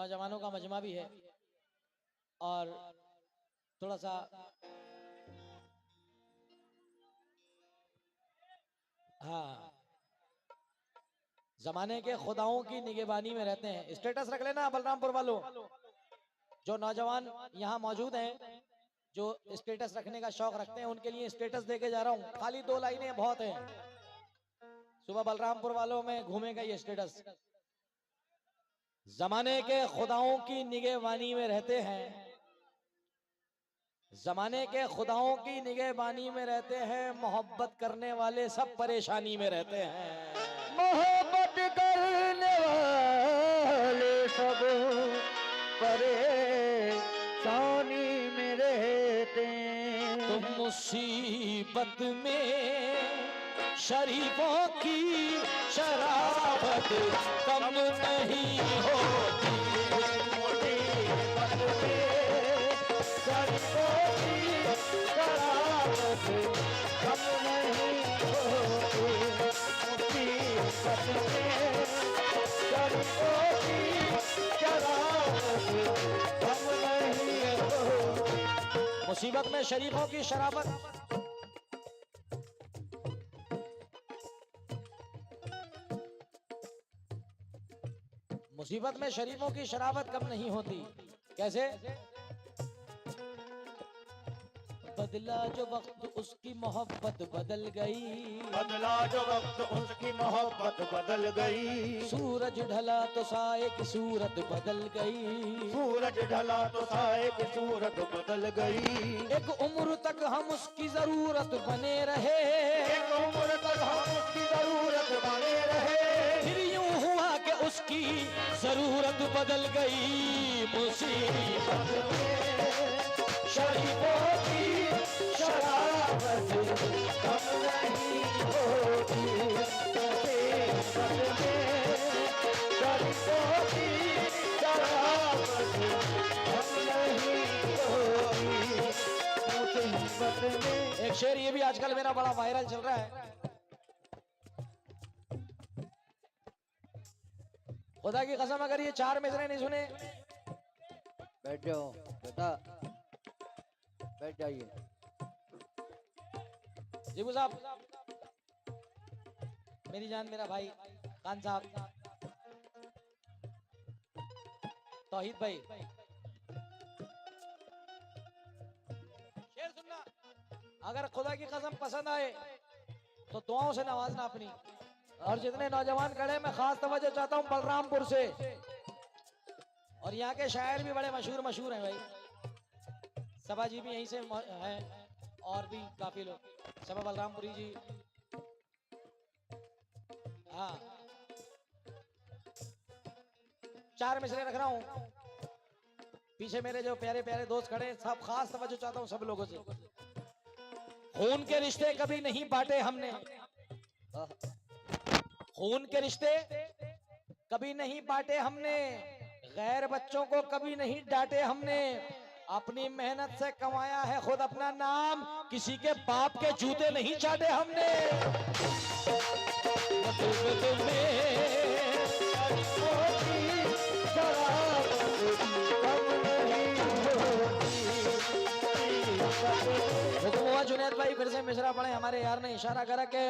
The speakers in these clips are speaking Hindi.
नौजवानों का मजमा भी है और थोड़ा सा हाँ जमाने के खुदाओं की निगहबानी में रहते हैं। स्टेटस रख लेना बलरामपुर वालों, जो नौजवान यहाँ मौजूद हैं जो स्टेटस रखने का शौक रखते हैं उनके लिए स्टेटस देके जा रहा हूँ। खाली 2 लाइनें बहुत हैं। सुबह बलरामपुर वालों में घूमेगा ये स्टेटस। जमाने के खुदाओं की निगहबानी में रहते हैं, जमाने के खुदाओं की निगहबानी में रहते हैं, मोहब्बत करने वाले सब परेशानी में रहते हैं। मोहब्बत करने वाले सब परेशानी में रहते हैं। तुम मुसीबत में शरीफों की शराबत कम नहीं होती। मुसीबत में शरीफों की शराबत कम नहीं होती। मुसीबत में शरीफों की शराबत कम नहीं होती। मुसीबत में शरीफों की शराबत मुसीबत में शरीफों की शराबत कम नहीं होती। कैसे? बदला जो वक्त उसकी मोहब्बत बदल गई, बदला जो वक्त उसकी मोहब्बत बदल गई। सूरज ढला तो साए की सूरत बदल गई, सूरज ढला तो साए की सूरत बदल गई। एक उम्र तक हम उसकी जरूरत बने रहे, एक उम्र तक हम उसकी जरूरत बने रहे। फिर यूं हुआ कि उसकी जरूरत बदल गई। मुसीबत में शरीफों की शराबत कम नहीं होती। मुसीबत में शरीफों की शराबत कम नहीं होती। मुसीबत में एक शेर ये भी आजकल मेरा बड़ा वायरल चल रहा है। खुदा की कसम अगर ये 4 मिसरे नहीं सुने। बैठ जाओ बेटा, बैठ जाइए। जीबू साहब, मेरी जान, मेरा भाई खान साहब, तौहीद भाई, शेर सुनना। अगर खुदा की कसम पसंद आए तो दुआओं से नवाजना अपनी। और जितने नौजवान खड़े, मैं खास तवज्जो चाहता हूं बलरामपुर से, और यहाँ के शायर भी बड़े मशहूर हैं भाई। सबा जी भी यहीं से हैं और भी काफी लोग। सबा बलरामपुरी जी, हाँ। 4 मिसरे रख रहा हूं। पीछे मेरे जो प्यारे प्यारे दोस्त खड़े हैं, सब खास तवज्जो चाहता हूं सब लोगों से। खून के रिश्ते कभी नहीं बांटे हमने, खून के रिश्ते कभी नहीं बांटे हमने, गैर बच्चों को कभी नहीं डांटे हमने। अपनी मेहनत से कमाया है खुद अपना नाम, किसी के बाप के जूते नहीं चाटे हमने। हुक्म जुनैद भाई फिर से मिसरा पढ़े। हमारे यार ने इशारा करा कि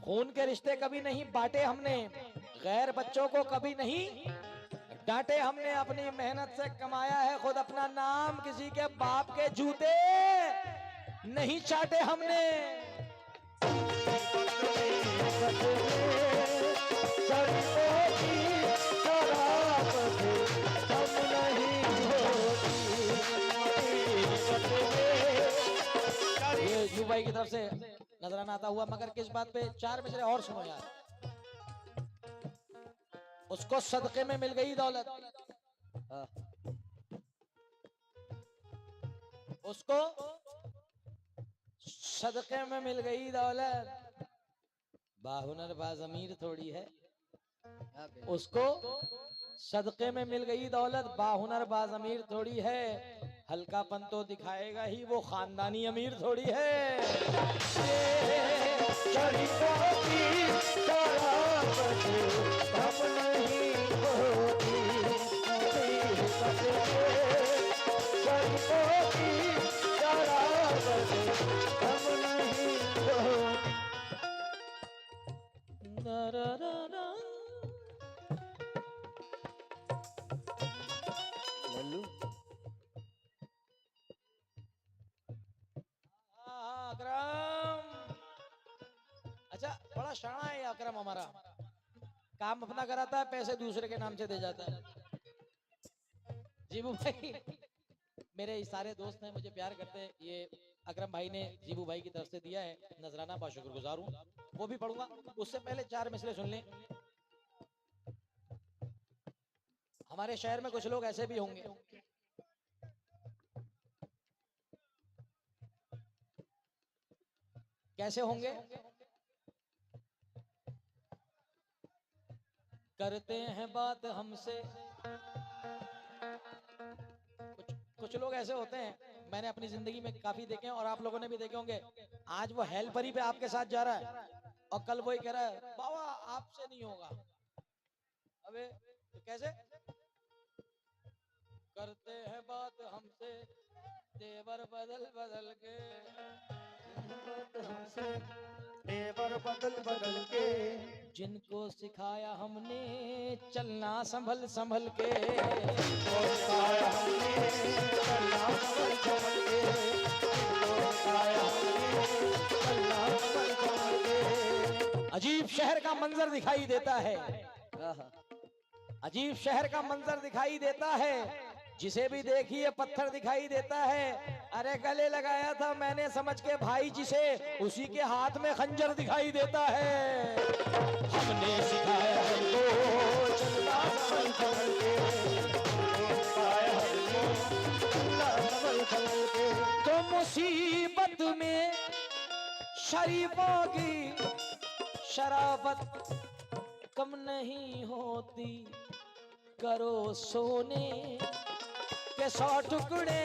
खून के रिश्ते कभी नहीं बांटे हमने, गैर बच्चों को कभी नहीं डांटे हमने। अपनी मेहनत से कमाया है खुद अपना नाम, किसी के बाप के जूते नहीं चाटे हमने। ये यू भाई की तरफ से नजराना आता हुआ, मगर किस बात पे? 4 मिसरे और सुनो यार। उसको सदके में मिल गई दौलत, उसको सदके में मिल गई दौलत। बाहुनर बाज़मीर थोड़ी है, उसको सदके में मिल गई दौलत। बाहुनर बाज़मीर थोड़ी है, हल्कापन तो दिखाएगा ही, वो खानदानी अमीर थोड़ी है। शरीफों की शराबत कम नहीं होती। लल्लू अकरम। अच्छा, बड़ा शाना है ये अकरम हमारा। काम अपना कराता है, पैसे दूसरे के नाम से दे जाता है। जीबू भाई, मेरे सारे दोस्त हैं, मुझे प्यार करते हैं। ये अकरम भाई ने जीबू भाई की तरफ से दिया है नजराना, बहुत शुक्रगुजार हूँ। वो भी पढ़ूंगा, उससे पहले 4 मिसरे सुन लें। हमारे शहर में कुछ लोग ऐसे भी होंगे, कैसे होंगे? करते हैं बात हमसे, कुछ लोग ऐसे होते हैं, मैंने अपनी जिंदगी में काफी देखे हैं और आप लोगों ने भी देखे होंगे। आज वो हेल्परी पे आपके साथ जा रहा है और कल वही कह रहा है बाबा आपसे नहीं होगा। अबे तो कैसे? करते हैं बात हमसे तेवर बदल बदल के, तेवर बदल बदल के, जिनको सिखाया हमने चलना संभल संभल के। और साया हमने चलना संभल संभल के, और साया हमने चलना संभल संभल के। अजीब शहर का मंजर दिखाई देता है, आहा, अजीब शहर का मंजर दिखाई देता है, जिसे भी देखिए पत्थर दिखाई देता है। अरे गले लगाया था मैंने समझ के भाई जिसे, उसी के हाथ में खंजर दिखाई देता है। हमने सिखाया हमको चलना संभल संभल के, और साया हमने चलना संभल संभल के। तो मुसीबत में शरीफों की शराबत कम नहीं होती। करो सोने के 100 टुकड़े,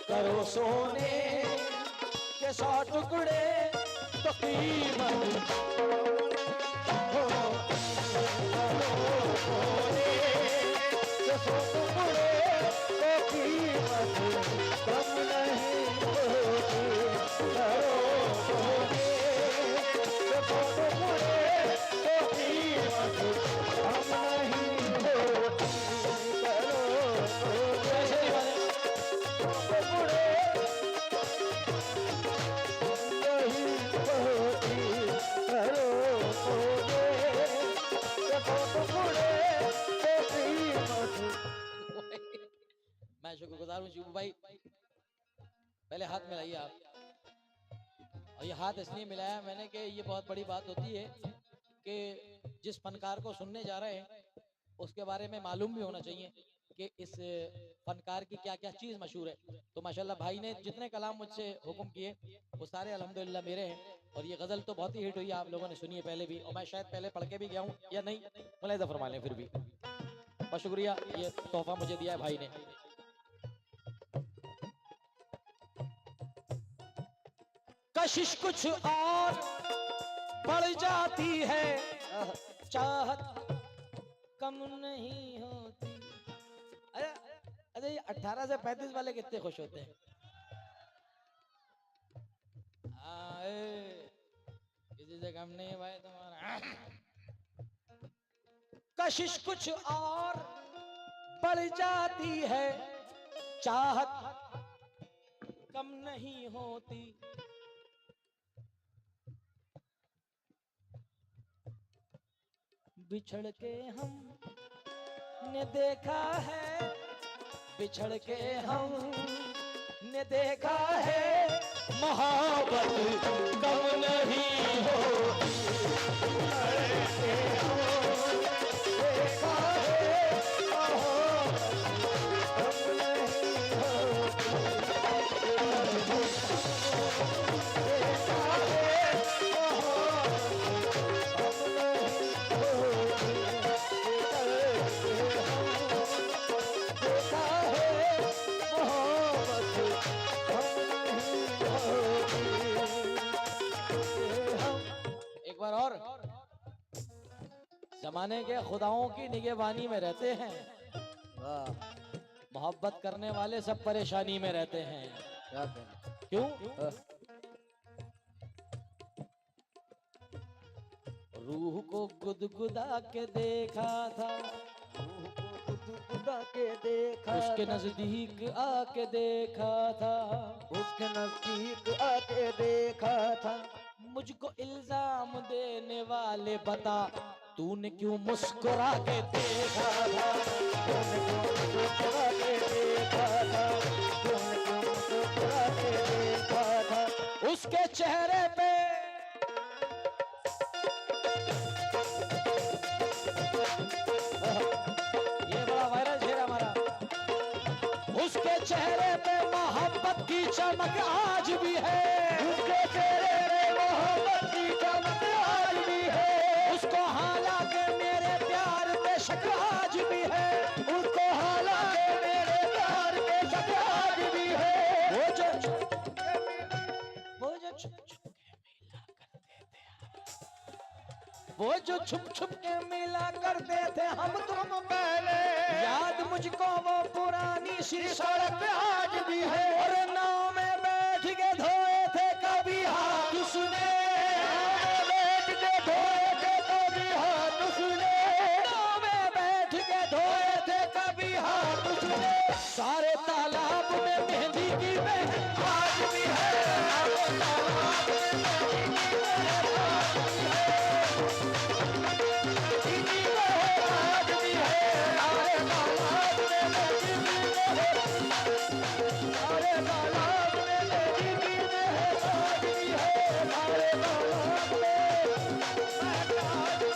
करो सोने के 100 टुकड़े, तो कीमत हो सोने के 100 टुकड़े, तो कीमत कम नहीं होती। करो सोने के 100 टुकड़े, तो कीमत कम नहीं होती। करो सोने के 100 टुकड़े, नहीं होती। करो सोने के 100 टुकड़े, तो कीमत। मैं शुक्रगुजार हूँ जीबू भाई। पहले हाथ मिलाइए आप, और ये हाथ इसलिए मिलाया मैंने कि ये बहुत बड़ी बात होती है कि जिस फनकार को सुनने जा रहे हैं उसके बारे में मालूम भी होना चाहिए कि इस फनकार की क्या क्या चीज मशहूर है। तो माशाल्लाह भाई ने जितने कलाम मुझसे हुक्म किए वो सारे अल्हम्दुलिल्लाह मेरे हैं। और ये गजल तो बहुत ही हिट हुई, आप लोगों ने सुनी है पहले भी, और मैं शायद पहले पढ़ के भी गया हूँ या नहीं, मुलाहिजा फरमा लें। फिर भी बहुत शुक्रिया, ये तोहफा मुझे दिया है भाई ने। कशिश कुछ और बढ़ जाती है, चाहत कम नहीं होती। अरे अरे ये 18 से 35 वाले कितने खुश होते हैं। किसी से कम नहीं भाई तुम्हारा। कशिश कुछ और बढ़ जाती है, चाहत कम नहीं होती। बिछड़ के हम ने देखा है, बिछड़ के हम ने देखा है, मोहब्बत कम नहीं होती। बिछड़ के हम देखा है, मोहब्बत कम नहीं होती। देखा है, एक बार और, जमाने के खुदाओं की निगहबानी में रहते हैं, वाह, मोहब्बत करने वाले सब परेशानी में रहते हैं। क्या कहना। क्यों? रूह को गुदगुदा के देखा था, रूह को गुदगुदा के देखा उसके था, नजदीक आके देखा था, उसके नजदीक आके देखा था। मुझको इल्जाम देने वाले बता, तूने क्यों मुस्कुरा के देखा था, तूने क्यों मुस्कुरा के देखा था, तूने क्यों मुस्कुरा के देखा था। उसके चेहरे पे ये बड़ा वायरल शेर है हमारा, उसके चेहरे पे मोहब्बत की चमक आज भी है, उसके चेहरे में मोहब्बत की चमक आज भी है, उसको हालांकि मेरे प्यार पे शक आज भी है, उसको हालांकि मेरे प्यार पे शक आज भी है। वो जो छुप छुप के मिला करते थे, वो जो छुप छुप के मिला करते थे हम तुम पहले, याद मुझको वो पुरानी सी सड़क पे आज भी है, और नाव में बैठ के धोए थे कभी हाथ उसने, बैठ के धोए थे कभी हाथ उसने, नाव में बैठ के धोए थे कभी हाथ उसने, सारे तालाब में मेहंदी की बहन आज भी है, सारे तालाब में मेहंदी की बहन आज भी है, सारे तालाब में मेहंदी की बहन, सारे तालाब में मेहंदी की बहन आज भी है, सारे तालाब में बहन आज भी है।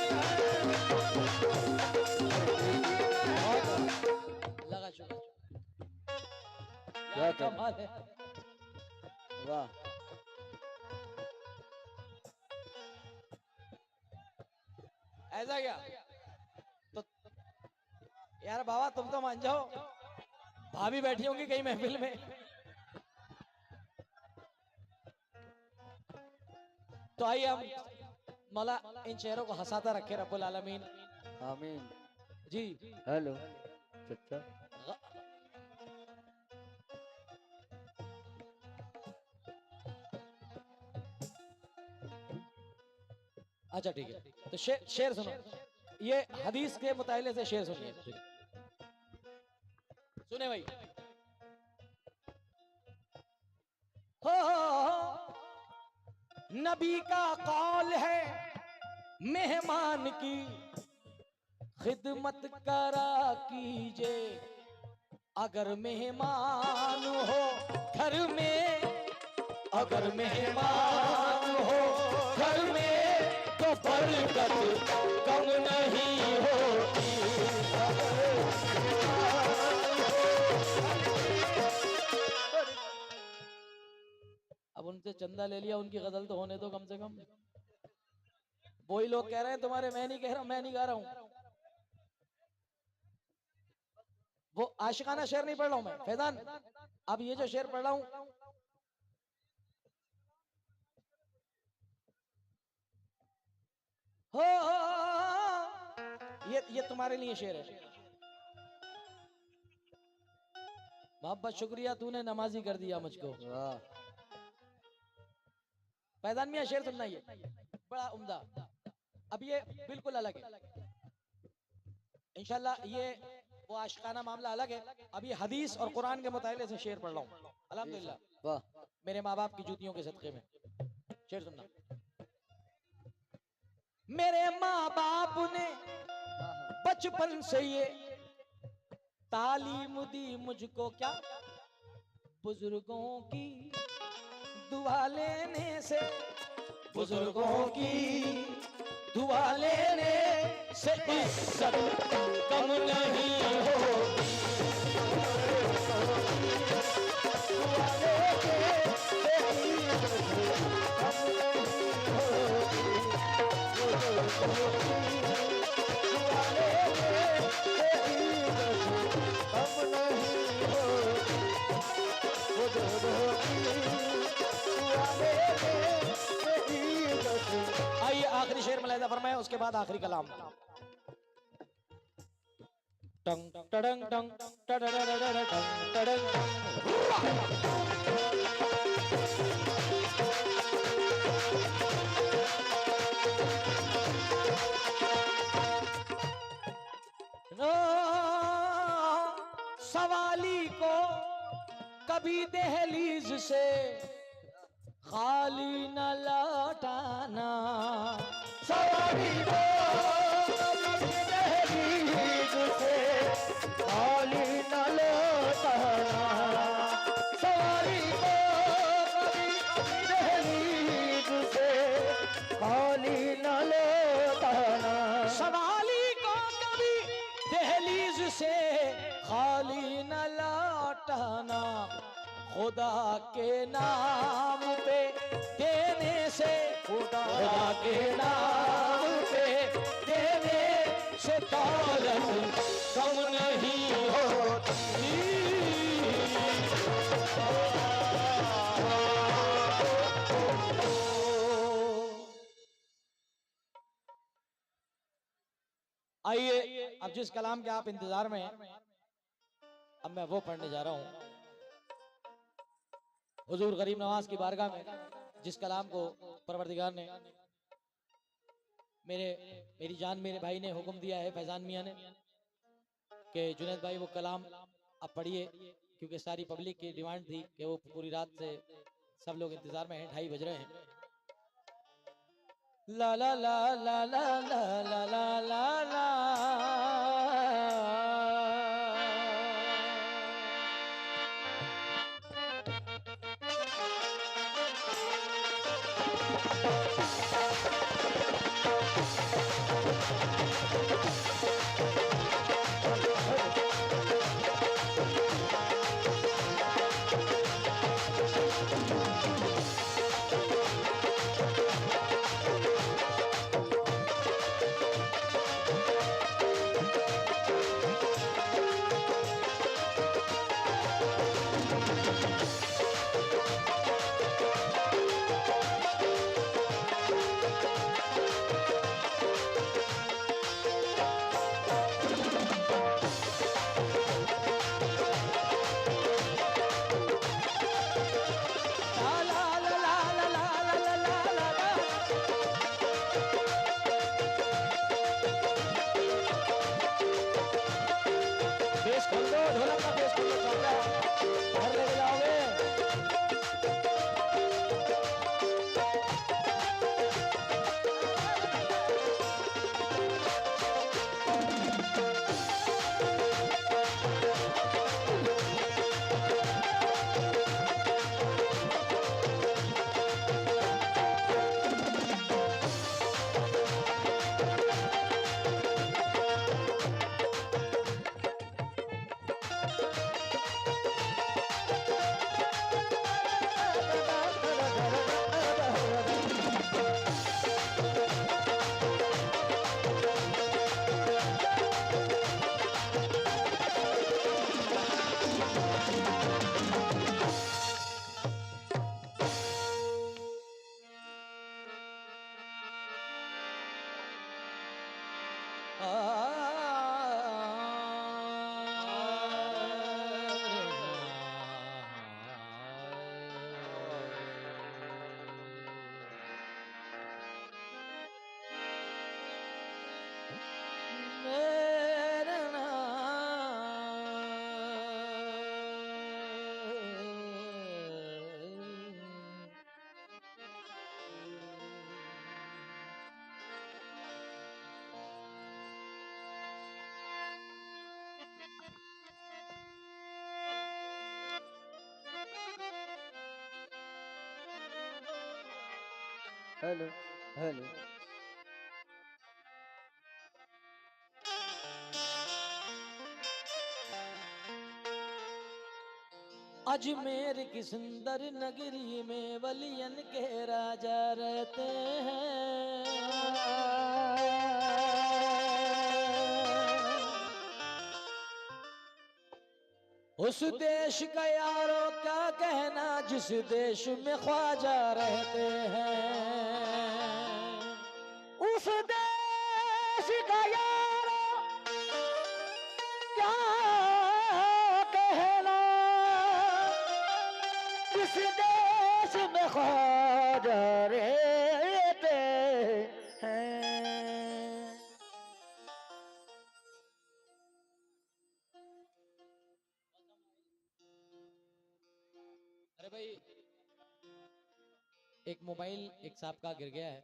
लगा चुका क्या कमाल है। वाह, ऐसा क्या? तो यार बाबा तुम तो मान जाओ, भाभी बैठी होंगी कहीं महफिल में, तो आइए हम मौला इन चेहरों को हंसाता रखे रब्बुल आलमीन। आमीन। जी हेलो चचा, अच्छा ठीक है, तो शेर सुनो, ये हदीस के मुताले से शेर सुनिए, सुने भाई। हो नबी का कौल है, मेहमान की खिदमत करा कीजिए, अगर मेहमान हो घर में, अगर मेहमान हो घर में तो बरकत कम नहीं होती, अब उनसे चंदा ले लिया, उनकी गजल तो होने दो कम से कम। वही लोग कह रहे हैं तुम्हारे, मैं नहीं कह रहा हूं, मैं नहीं गा रहा हूं, वो आशिकाना शेर नहीं पढ़ रहा हूं मैं फैजान, अब ये जो शेर पढ़ रहा हूं हो, ये तुम्हारे लिए शेर है। मोहब्बत शुक्रिया, तूने नमाजी कर दिया मुझको। वाह, फैजान मियां शेर सुनना, ये बड़ा उम्दा। अब ये बिल्कुल अलग है इंशाल्लाह, ये वो आशिकाना मामला अलग है। अब ये हदीस और कुरान के मुताले से शेर पढ़ रहा हूँ अल्हम्दुलिल्लाह, वाह, मेरे माँ बाप की जूतियों के सदक़े में। शेर सुनना। मेरे माँ बाप ने बचपन से ये तालीम दी मुझको, क्या बुजुर्गों की दुआ लेने से, बुजुर्गों की दुआ लेने से इज्जत कम नहीं होती, दुआ लेने से इज्जत कम नहीं होती, दुआ लेने से इज्जत कम नहीं होती, बुजुर्गों की दुआ लेने से इज्जत। आइए आखिरी शेर मलाइदा फरमाए, उसके बाद आखिरी कलाम। टंग टडंग टंग टडडडडड टंग टडंग। नो सवाली को कभी दहलीज से खाली न लौटाना, सवारी को कभी दहलीज से खाली न लौटाना, सवारी को कभी दहलीज से खाली न लौटाना, सवाली को कभी दहलीज से खाली न लौटाना, खुदा के नाम पे देने से, खुदा के नाम पे देने से दौलत कम नहीं होती। आइए अब जिस कलाम के आप इंतजार में हैं, अब मैं वो पढ़ने जा रहा हूं। हुजूर गरीब नवाज की बारगाह में जिस कलाम को परवरदिगार ने मेरी जान मेरे भाई ने हुक्म दिया है, फैजान मियां ने, कि जुनैद भाई वो कलाम आप पढ़िए, क्योंकि सारी पब्लिक की डिमांड थी कि वो पूरी रात से सब लोग इंतजार में हैं, 2:30 बज रहे हैं। ला ला ला ला ला ला ला ला ला ला ढोलक का बेस खोल दो, चौका घर लेके जाओगे। हेलो हेलो अजमेर की सुंदर नगरी में वलियन के राजा रहते हैं। उस देश का यारों क्या कहना जिस देश में ख्वाजा रहते हैं। उस देश का यारो क्या कहना जिस देश में ख्वाजा रहते हैं। भाई एक मोबाइल एक साहब का गिर गया है,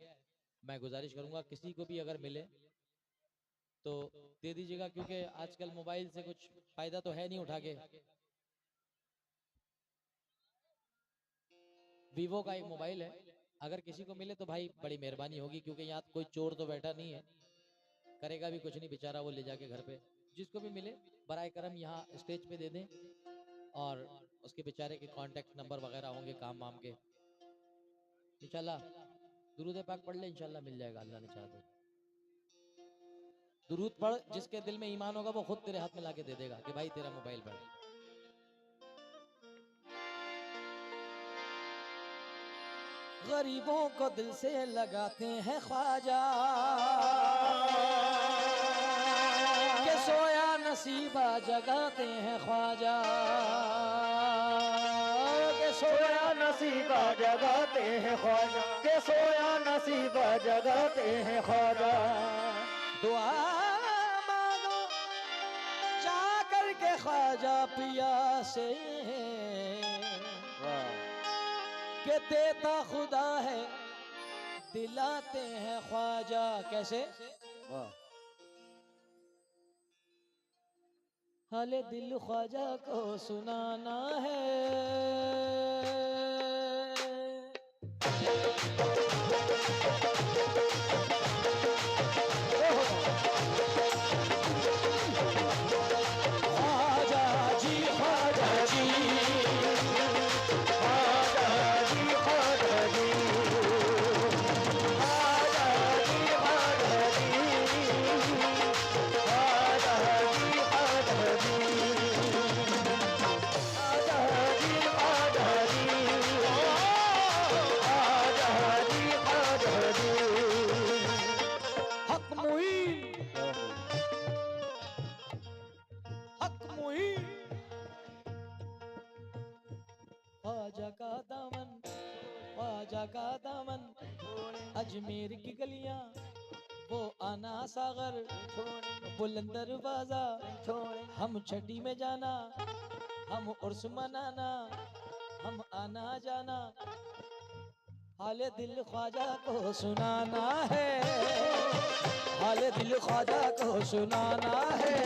मैं गुजारिश करूंगा किसी को भी अगर मिले तो दे दीजिएगा, क्योंकि आजकल मोबाइल से कुछ फायदा तो है नहीं उठा के। वीवो का एक मोबाइल है, अगर किसी को मिले तो भाई बड़ी मेहरबानी होगी, क्योंकि यहाँ कोई चोर तो बैठा नहीं है, करेगा भी कुछ नहीं बेचारा, वो ले जाके घर पे जिसको भी मिले बराए करम यहाँ स्टेज पे दे दें, और उसके बेचारे के कांटेक्ट नंबर वगैरह होंगे काम वाम के, इंशाल्लाह दुरूद पाक पढ़ ले, इंशाल्लाह मिल जाएगा, अल्लाह ने चाहा तो। दुरूद पढ़, जिसके दिल में ईमान होगा वो खुद तेरे हाथ में लाके दे देगा कि भाई तेरा मोबाइल पढ़। गरीबों को दिल से लगाते हैं ख्वाजा, के सोया नसीबा जगाते हैं ख्वाजा, के सोया नसीबा जगाते हैं ख्वाजा, के सोया नसीबा जगाते हैं ख्वाजा। दुआ मांगो जा करके ख्वाजा पिया से, के देता खुदा है दिलाते हैं ख्वाजा। कैसे? हाले दिल ख्वाजा को सुनाना है, ख्वाजा जी ख्वाजा जी, ख्वाजा जी ख्वाजा जी, ख्वाजा जी ख्वाजा जी, ख्वाजा जी ख्वाजा जी, ख्वाजा जी ख्वाजा जी, ख्वाजा जी ख्वाजा जी। हक मुईन, हक मुईन, ख्वाजा का दामन, ख्वाजा का दामन, अजमेर की गलियां वो आना सागर, बुलंद दरवाजा हम छठी में जाना, हम उर्स मनाना, हम आना जाना, हाले दिल ख्वाजा को सुनाना है, हाले दिल ख्वाजा को सुनाना है,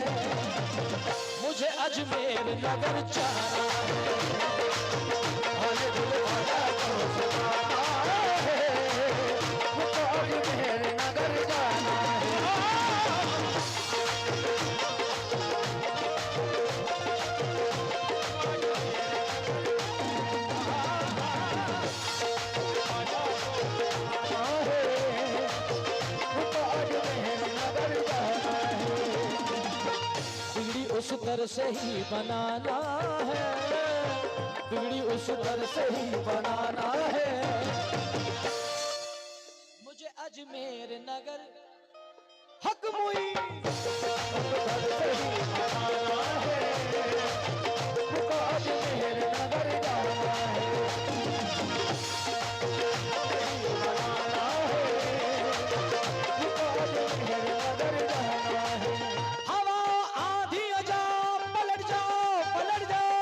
मुझे अजमेर नगर जाना है, हाले दिल ख्वाजा को सुनाना है, मुझे अजमेर नगर जाना है। बिगड़ी उस दर से ही बनाना है, बिगड़ी उस दर से ही बनाना है, मुझे अजमेर नगर हक मुई उस दर से ही बनाना है, मुझको अजमेर नगर जाना है, बनाना है, मुझको अजमेर नगर जाना है। हवा आधी आ जाओ पलट जाओ, पलट जाओ,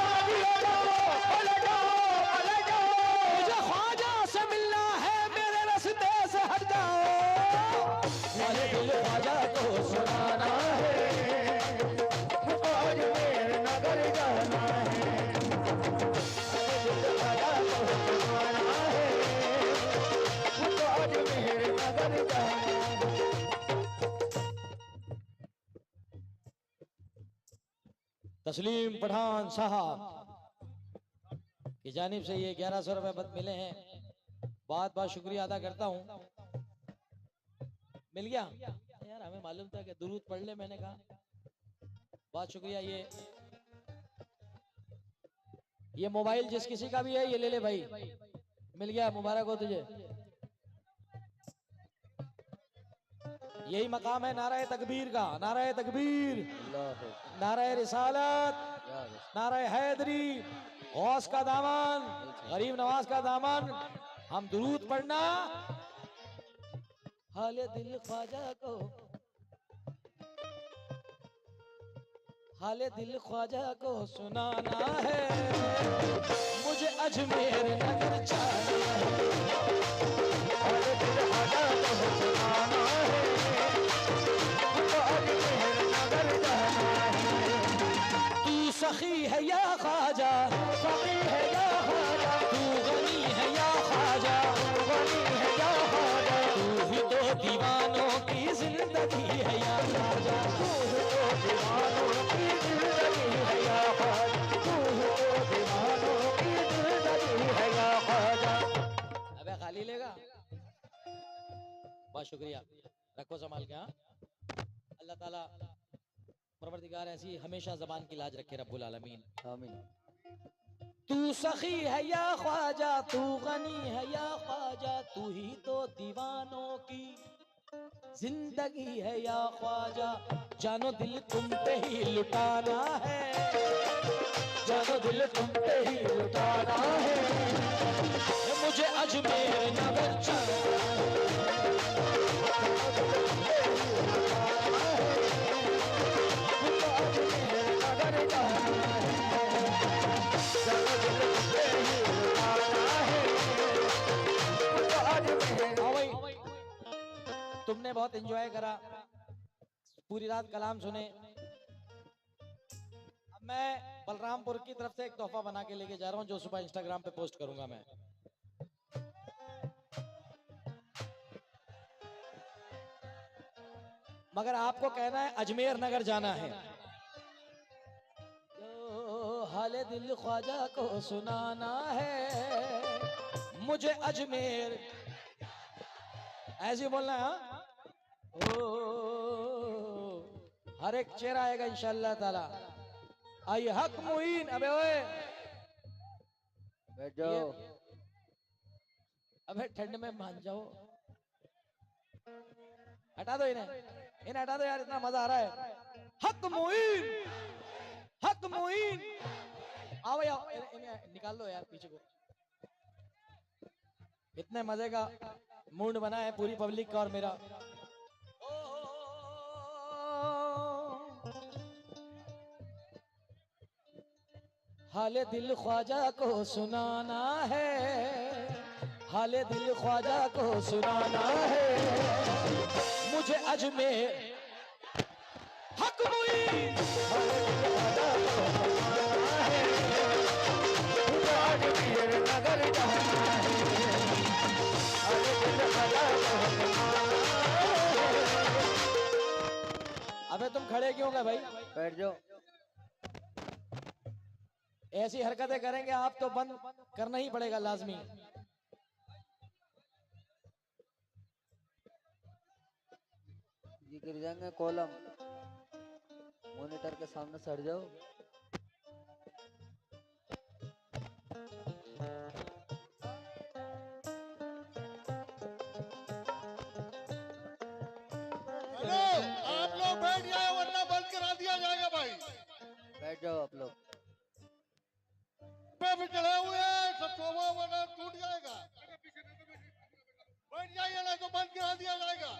आधी आ जाओ पलट जाओ, पलट जाओ, मुझे ख्वाजा से मिलना है, मेरे रास्ते से हट जाओ, वाले दिल ख्वाजा को सुनाना है, मुझको अजमेर नगर जाना है, वाले दिल ख्वाजा को सुनाना है, मुझको अजमेर नगर जाना है। तस्लीम पठान साहब की जानिब से ये 1100 रुपए बद मिले हैं, बहुत बहुत शुक्रिया अदा करता हूँ। मिल गया यार, हमें मालूम था कि दुरूद पढ़ ले, मैंने कहा बहुत शुक्रिया। ये मोबाइल जिस किसी का भी है ये ले ले भाई, मिल गया, मुबारक हो तुझे। यही मकाम है नाराए तकबीर का, नाराए तकबीर, नाराए रिसालत, नाराए हैदरी, गौस का दामन, गरीब नवाज का दामन, हम दुरूद पढ़ना, हाले दिल ख्वाजा को, हाले दिल ख्वाजा को सुनाना है, मुझे अजमेर नगर जाना है। हाले दिल ख्वाजा को सुनाना है, मुझे अजमेर नगर जाना है। तू सखी है या ख्वाजा, सखी है या ख्वाजा, तू गनी है या ख्वाजा, तू गनी है या ख्वाजा, तू ही तो दीवानों की जिंदगी है या ख्वाजा। तू ही तो दीवानों की जिंदगी है या ख्वाजा, तू ही तो दीवानों की जिंदगी है या ख्वाजा। अबे खाली लेगा? बहुत शुक्रिया, रखो संभाल के। हाँ, अल्लाह ताला परवरदिगार ऐसी हमेशा जबान की लाज रखे रब्बुल आलमीन, आमीन। तू सखी है या ख्वाजा, तू गनी है या ख्वाजा, तू ही तो दीवानों की जिंदगी है या ख्वाजा। जानो दिल तुम पे ही लुटाना है, जानो दिल तुम पे ही लुटाना है, मुझे अजमेर नगर जाना है। तुमने बहुत एंजॉय करा, पूरी रात कलाम सुने। अब मैं बलरामपुर की तरफ से एक तोहफा बना के लेके जा रहा हूँ, जो सुबह इंस्टाग्राम पे पोस्ट करूंगा मैं। मगर आपको कहना है अजमेर नगर जाना है। तो हाले दिल ख्वाजा को सुनाना है, मुझे अजमेर, ऐसे बोलना है। हाँ? ओ हर एक चेहरा आएगा इंशाअल्लाह ताला। आई हक मुइन, अबे ओए बैठ जाओ। अबे ठंड में मान जाओ, हटा दो इन्हें, इन्हें हटा दो यार, इतना मजा आ रहा है। हक मुइन, हक मुइन, आओ यार, इन्हें निकाल लो यार पीछे को। इतने मजे का मूड बना है पूरी पब्लिक का और मेरा। हाले दिल ख्वाजा को सुनाना है, हाले दिल ख्वाजा को सुनाना है, मुझे अजमेर हक मुइन, अजमेर नगर जाना है। अबे तुम खड़े क्यों गए भाई? बैठ जाओ। ऐसी हरकतें करेंगे आप तो बंद करना ही पड़ेगा लाजमी। ये गिर जाएंगे कॉलम, मॉनिटर के सामने सड़ जाओ। हेलो, आप लोग बैठ जाए वरना बंद करा दिया जाएगा भाई। बैठ जाओ आप लोग। पे भी चढ़े हुए हैं, सब सोफा वरना टूट जाएगा। बैठ जाइए ना तो बंद करा दिया जाएगा।